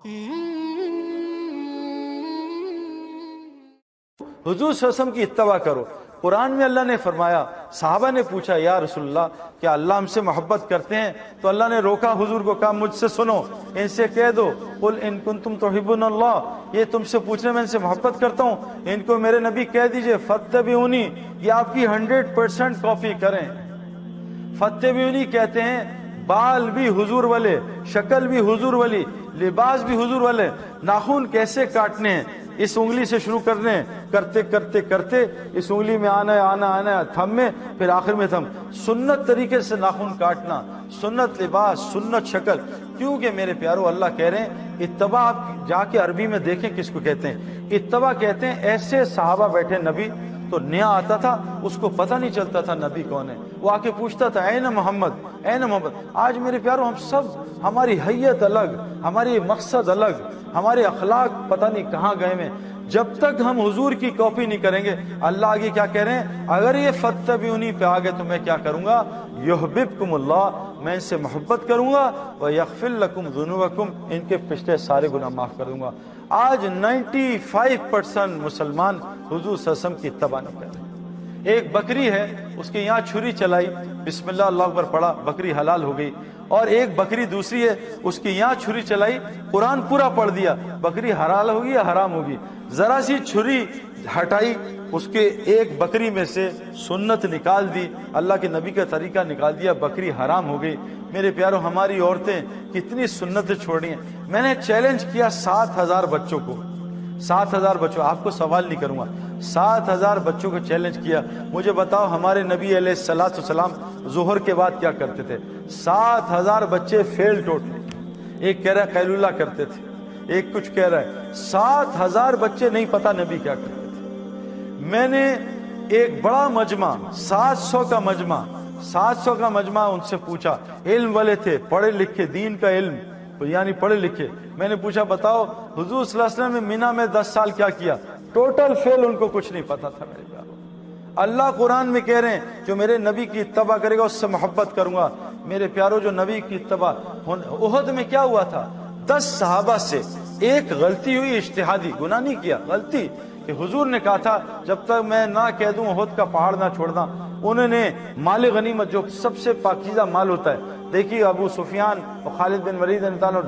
हुजूर सल्लल्लाहु अलैहि वसल्लम की इत्तबा करो। कुरान में अल्लाह ने फरमाया, सहाबा ने पूछा या रसूलल्लाह क्या अल्लाह हमसे मोहब्बत करते हैं? तो अल्लाह ने रोका हुजूर को, कहा मुझसे सुनो, इनसे कह दो कुल इन कुंतुम तुहिब्बुनल्लाह, ये तुमसे पूछने में इनसे मोहब्बत करता हूँ, इनको मेरे नबी कह दीजिए फत्तबिऊनी, ये आपकी 100% कॉपी करें। फत्तबिऊनी कहते हैं बाल भी हुजूर वाले, शक्ल भी हुजूर वाली, लिबास भी हुजूर वाले, नाखून कैसे काटने हैं इस उंगली से शुरू करने, करते करते करते इस उंगली में आना है आना आना है, थम में, फिर आखिर में थम, सुन्नत तरीके से नाखून काटना, सुन्नत लिबास, सुन्नत शक्ल। क्योंकि मेरे प्यारो अल्लाह कह रहे हैं इत्तबा, आप जाके अरबी में देखें किसको कहते हैं। इत्तबा कहते हैं ऐसे सहाबा बैठे, नबी तो नया आता था, उसको पता नहीं चलता था नबी कौन है, वो आके पूछता था ऐन मोहम्मद ऐन मोहम्मद। आज मेरे प्यारो हम सब, हमारी हैयत अलग, हमारी मकसद अलग, हमारे अखलाक पता नहीं कहाँ गए में। जब तक हम हुजूर की कॉपी नहीं करेंगे, अल्लाह आगे क्या कह रहे हैं, अगर ये फत्तबिऊनी पे आ गए तो मैं क्या करूंगा, युहब्बिबकुमुल्लाह, मैं इनसे मोहब्बत करूंगा, व यगफिर लकुम ज़ुनूबकुम, इनके पिछले सारे गुनाह माफ कर दूंगा। आज 95% मुसलमान हुजूर सल्लल्लाहु अलैहि वसल्लम की इत्तबा नहीं कर रहे। एक बकरी है, उसके यहाँ छुरी चलाई, बिस्मिल्लाह अल्लाहु अकबर पढ़ा, बकरी हलाल हो गई। और एक बकरी दूसरी है, उसके यहाँ छुरी चलाई, कुरान पूरा पढ़ दिया, बकरी हलाल होगी या हराम होगी? जरा सी छुरी हटाई, उसके एक बकरी में से सुन्नत निकाल दी, अल्लाह के नबी का तरीका निकाल दिया, बकरी हराम हो गई। मेरे प्यारों, हमारी औरतें कितनी सुन्नतें छोड़ी हैं। मैंने चैलेंज किया 7000 बच्चों को, 7000 बच्चों, आपको सवाल नहीं करूंगा, 7000 बच्चों को चैलेंज किया, मुझे बताओ हमारे नबी अलैहिस्सलातु वस्सलाम जोहर के बाद क्या करते थे? 7000 बच्चे फेल टोटली। एक कह रहा है कैलुला करते थे, एक कुछ कह रहा है, 7000 बच्चे नहीं पता नबी क्या करते थे। मैंने एक बड़ा मजमा, 700 का मजमा उनसे पूछा, इल्म वाले थे, पढ़े लिखे, दीन का इल्म यानी पढ़े लिखे। मैंने पूछा बताओ हुजूर सल्लल्लाहु अलैहि वसल्लम ने मीना में 10 साल क्या किया? टोटल फेल, उनको कुछ नहीं पता था। मेरे प्यारो, अल्लाह कुरान में कह रहे हैं जो मेरे नबी की इत्तबा करेगा उससे मोहब्बत करूंगा। मेरे प्यारो, जो नबी की इत्तबा, उहद में क्या हुआ था, 10 सहाबा से एक गलती हुई, इज्तिहादी, गुनाह नहीं किया, गलती, कि हुजूर ने कहा था जब तक मैं ना कह दूं उहद का पहाड़ ना छोड़ना। उन्होंने माल गनीमत, जो सबसे पाकीज़ा माल होता है, देखिए अबू सुफियान और खालिद बिन वलीद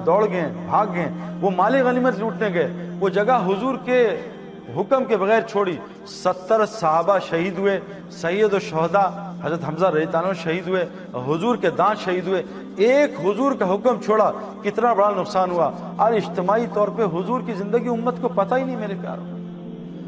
दौड़ गए, भाग गए, वो माल गनीमत लूटने गए, वो जगह हुजूर के हुक्म के बगैर छोड़ी। 70 सहाबा शहीद हुए, सैयद शुहदा हजरत हमजा रज़ियल्लाहु अन्हु शहीद हुए, हुजूर के दांत शहीद हुए। एक हुजूर का हुक्म छोड़ा, कितना बड़ा नुकसान हुआ। और इज्तिमाई तौर पे हुजूर की जिंदगी उम्मत को पता ही नहीं। मेरे प्यारों,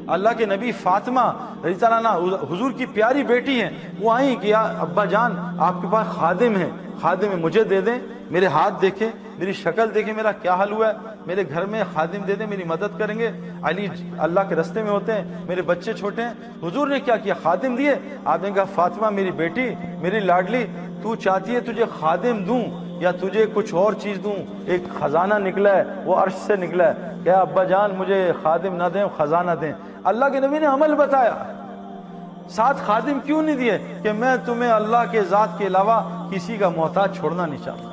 अल्लाह के नबी फातिमा रज़ियल्लाहु अन्हा हुजूर की प्यारी बेटी हैं, वो आई कि या अब्बा जान आपके पास खादिम है, खादिम है, मुझे दे दें, मेरे हाथ देखें, मेरी शक्ल देखें, मेरा क्या हाल हुआ है, मेरे घर में खादिम दे दें, मेरी मदद करेंगे। अली अल्लाह के रास्ते में होते हैं, मेरे बच्चे छोटे हैं। हुजूर ने क्या किया, खादिम दिए। आपने कहा फातिमा मेरी बेटी, मेरी लाडली, तू चाहती है तुझे खादिम दूं या तुझे कुछ और चीज दूं? एक खजाना निकला है, वो अर्श से निकला है। क्या अब्बा जान मुझे खादिम ना दें, खजाना दें? अल्लाह के नबी ने अमल बताया। साथ खादिम क्यों नहीं दिए? कि मैं तुम्हें अल्लाह के जात के अलावा किसी का मोहताज छोड़ना नहीं चाहता।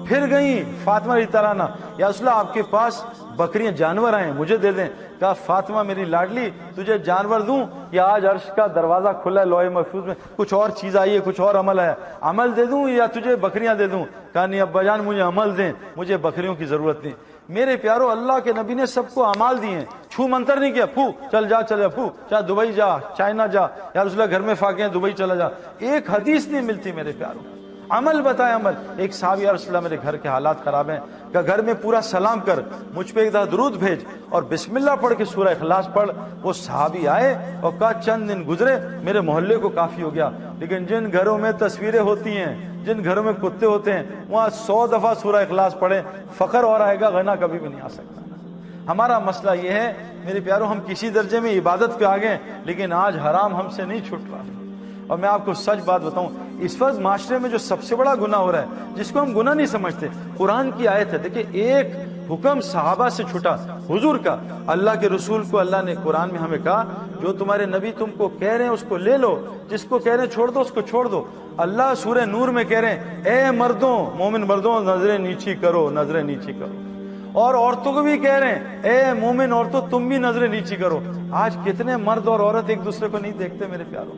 फिर गई फातिमा रज़ियल्लाहु अन्हा, या रसूल अल्लाह आपके पास बकरियां, जानवर आए, मुझे दे दें। कहा फातिमा मेरी लाडली, तुझे जानवर दूं या आज अर्श का दरवाजा खुला है, लोहे महफूज में कुछ और चीज आई है, कुछ और अमल है, अमल दे दूं या तुझे बकरियां दे दूं? कहा नहीं अब्बा जान, मुझे अमल दें, मुझे बकरियों की जरूरत नहीं। मेरे प्यारो, अल्लाह के नबी ने सबको अमाल दिए, छू मंतर नहीं किया, फू चल जा, चल जा, फू चाहे दुबई जा, चाइना जा, या रसूल घर में फाके हैं, दुबई चला जा। एक हदीस नहीं मिलती मेरे प्यारो, अमल बताए अमल। एक साहब, या रसूल मेरे घर के हालात खराब हैं, का घर में पूरा सलाम कर, मुझ पे एक दफा दुरूद भेज और बिस्मिल्लाह पढ़ के सूरह इखलास पढ़। वो साहबी आए और कहा चंद दिन गुजरे, मेरे मोहल्ले को काफी हो गया, लेकिन जिन घरों में तस्वीरें होती हैं, जिन घरों में कुत्ते होते हैं, वहां 100 दफा सूरह इखलास पढ़े, फखर और आएगा, गना कभी भी नहीं आ सकता। हमारा मसला ये है मेरे प्यारों, हम किसी दर्जे में इबादत पे आ गए, लेकिन आज हराम हमसे नहीं छूट रहा। और मैं आपको सच बात बताऊं, इस वक्त माशरे में जो सबसे बड़ा गुनाह हो रहा है, जिसको हम गुनाह नहीं समझते, कुरान की आयत है। देखिए, एक हुक्म सहाबा से छूटा, हुजूर का, अल्लाह के रसूल को अल्लाह ने कुरान में हमें कहा, जो तुम्हारे नबी तुमको कह रहे हैं उसको ले लो, जिसको कह रहे हैं छोड़ दो उसको छोड़ दो। अल्लाह सूरह नूर में कह रहे हैं, ए मर्दों, मोमिन मर्दों, नजरें नीची करो, नजरें नीची करो। اور عورتوں کو بھی کہہ رہے ہیں اے مومن عورتوں تم بھی نظریں نیچی کرو. آج کتنے مرد اور عورت ایک دوسرے کو نہیں دیکھتے میرے پیاروں.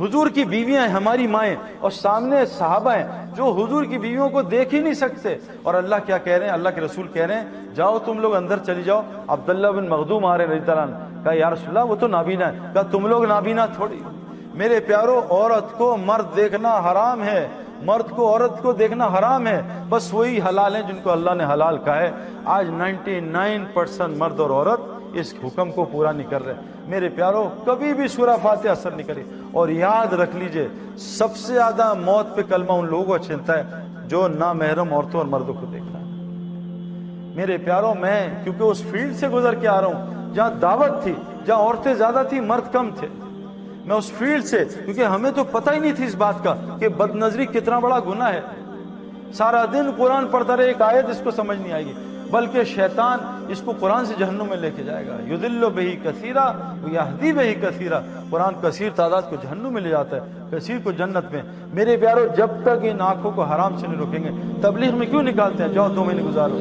حضور کی بیویاں ہیں ہماری مائیں, اور سامنے صحابہ ہیں جو حضور کی بیویوں کو دیکھ ہی نہیں سکتے. اور اللہ کیا کہہ رہے ہیں, اللہ کے رسول کہہ رہے ہیں جاؤ تم لوگ اندر چلی جاؤ. عبداللہ بن مخدوم آ رہے رضی اللہ عنہ, کہا یا رسول اللہ وہ تو نابینا ہے. کہا تم لوگ نابینا تھوڑی. میرے پیاروں عورت کو مرد دیکھنا حرام ہے, مرد کو عورت کو دیکھنا حرام ہے, بس وہی حلال ہیں جن کو اللہ نے حلال کہا ہے. آج 99% مرد اور عورت اس حکم کو پورا نہیں کر رہے. میرے پیاروں کبھی بھی سورہ فاتحہ اثر نہیں کری. اور یاد رکھ لیجئے سب سے زیادہ موت پہ کلمہ ان لوگوں کو چھنتا ہے جو نامحرم عورتوں اور مردوں کو دیکھتا ہے. میرے پیاروں میں کیونکہ اس فیلڈ سے گزر کے آ رہا ہوں جہاں دعوت تھی, جہاں عورتیں زیادہ تھی مرد کم تھے. میں اس فیلڈ سے, کیونکہ ہمیں تو پتہ ہی نہیں تھی اس بات کا کہ بد نظری کتنا بڑا گناہ ہے. سارا دن قرآن پڑھتا رہے, ایک آیت اس کو سمجھ نہیں آئے گی, بلکہ شیطان اس کو قرآن سے جہنم میں لے کے جائے گا. یضل بہ کثیرا ویہدی بہ کثیرا. قرآن کثیر تعداد کو جہنم میں لے جاتا ہے, کثیر کو جنت میں. میرے پیاروں جب تک ان آنکھوں کو حرام سے نہیں روکیں گے, تبلیغ میں کیوں نکالتے ہیں, جاؤ 2 مہینے گزارو.